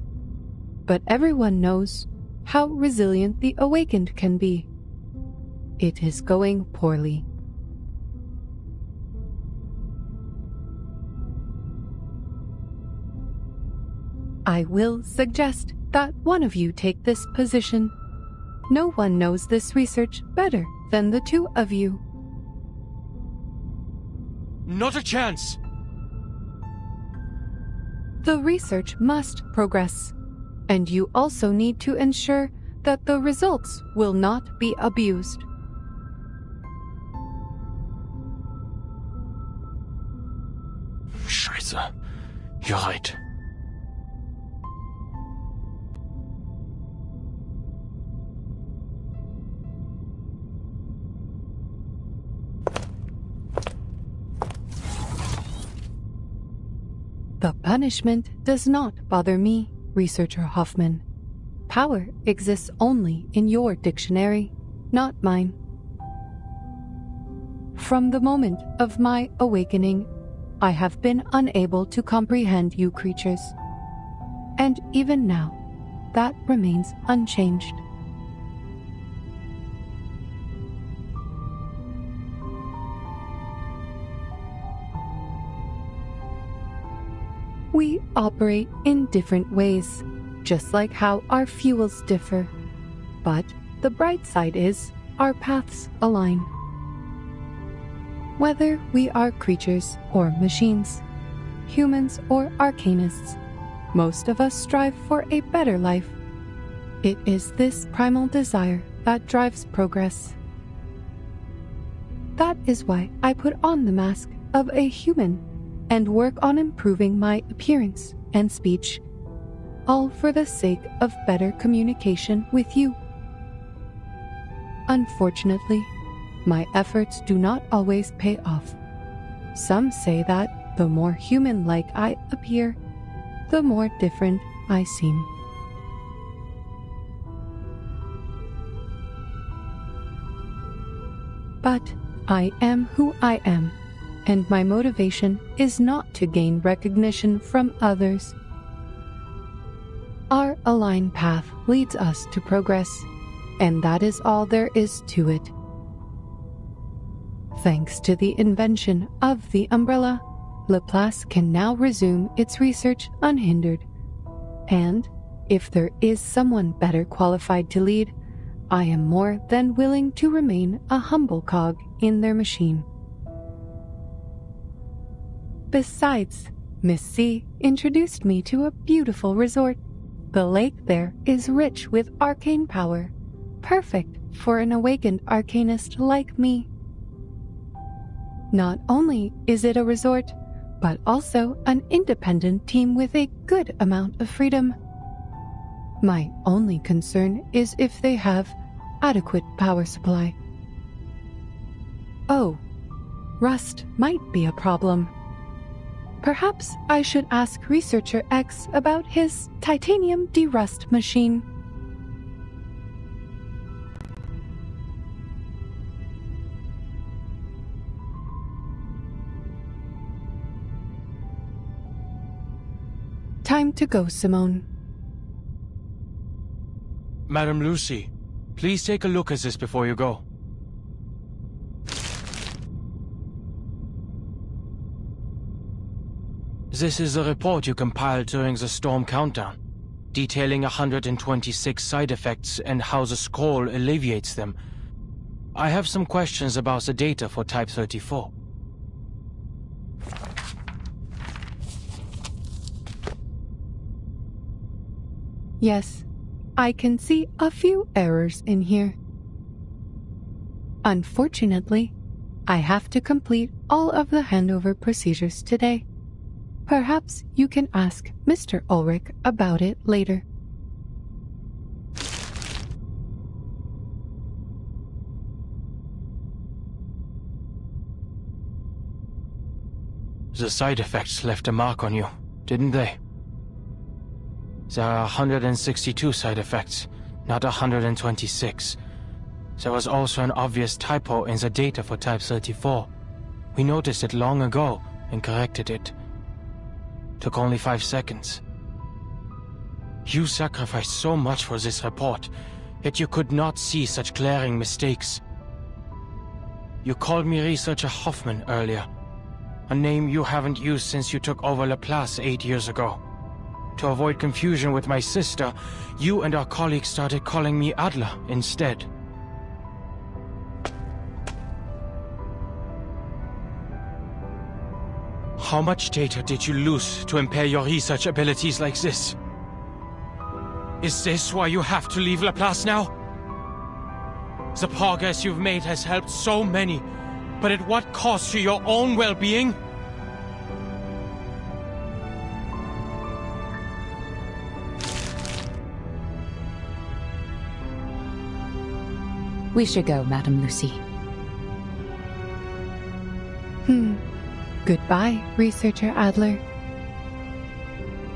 But everyone knows how resilient the Awakened can be. It is going poorly. I will suggest that one of you take this position. No one knows this research better than the two of you. Not a chance! The research must progress, and you also need to ensure that the results will not be abused. Scheiße. You're right. The punishment does not bother me, Researcher Hoffman. Power exists only in your dictionary, not mine. From the moment of my awakening, I have been unable to comprehend you creatures. And even now, that remains unchanged. We operate in different ways, just like how our fuels differ. But the bright side is our paths align. Whether we are creatures or machines, humans or arcanists, most of us strive for a better life. It is this primal desire that drives progress. That is why I put on the mask of a human and work on improving my appearance and speech, all for the sake of better communication with you. Unfortunately, my efforts do not always pay off. Some say that the more human-like I appear, the more different I seem. But I am who I am, and my motivation is not to gain recognition from others. Our aligned path leads us to progress, and that is all there is to it. Thanks to the invention of the umbrella, Laplace can now resume its research unhindered. And if there is someone better qualified to lead, I am more than willing to remain a humble cog in their machine. Besides, Miss C introduced me to a beautiful resort. The lake there is rich with arcane power, perfect for an awakened arcanist like me. Not only is it a resort, but also an independent team with a good amount of freedom. My only concern is if they have adequate power supply. Oh, rust might be a problem. Perhaps I should ask Researcher X about his titanium derust machine. Time to go, Simone. Madam Lucy, please take a look at this before you go. This is a report you compiled during the storm countdown, detailing 126 side effects and how the scroll alleviates them. I have some questions about the data for Type 34. Yes, I can see a few errors in here. Unfortunately, I have to complete all of the handover procedures today. Perhaps you can ask Mr. Ulrich about it later. The side effects left a mark on you, didn't they? There are 162 side effects, not 126. There was also an obvious typo in the data for Type 34. We noticed it long ago and corrected it. Took only 5 seconds. You sacrificed so much for this report, yet you could not see such glaring mistakes. You called me Researcher Hoffman earlier, a name you haven't used since you took over Laplace 8 years ago. To avoid confusion with my sister, you and our colleagues started calling me Adler instead. How much data did you lose to impair your research abilities like this? Is this why you have to leave Laplace now? The progress you've made has helped so many, but at what cost to your own well-being? We should go, Madame Lucy. Goodbye, Researcher Adler.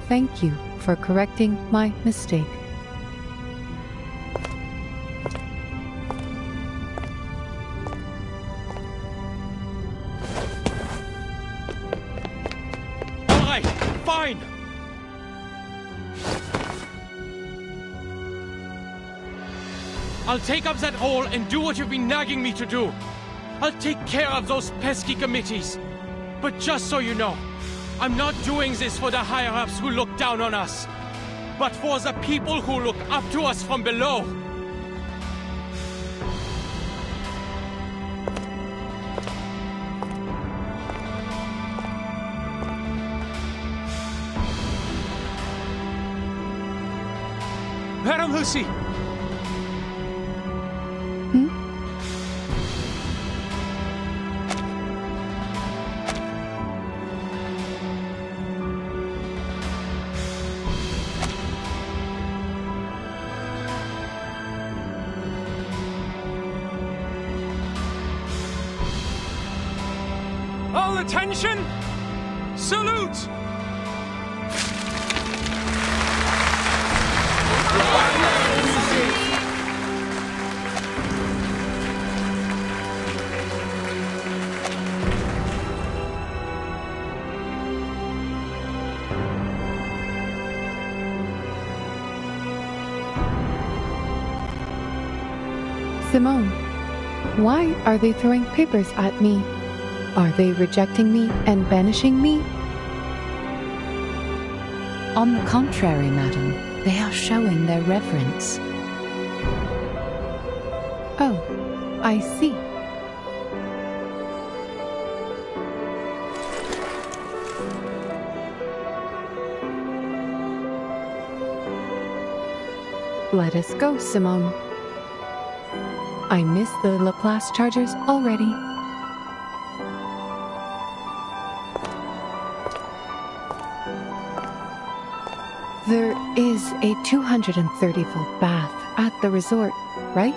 Thank you for correcting my mistake. All right, fine! I'll take up that role and do what you've been nagging me to do. I'll take care of those pesky committees. But just so you know, I'm not doing this for the higher-ups who look down on us, but for the people who look up to us from below. Madame Lucy! All attention! Salute! Simone, why are they throwing papers at me? Are they rejecting me and banishing me? On the contrary, madam, they are showing their reverence. Oh, I see. Let us go, Simone. I miss the Laplace Chargers already. There is a 230-volt bath at the resort, right?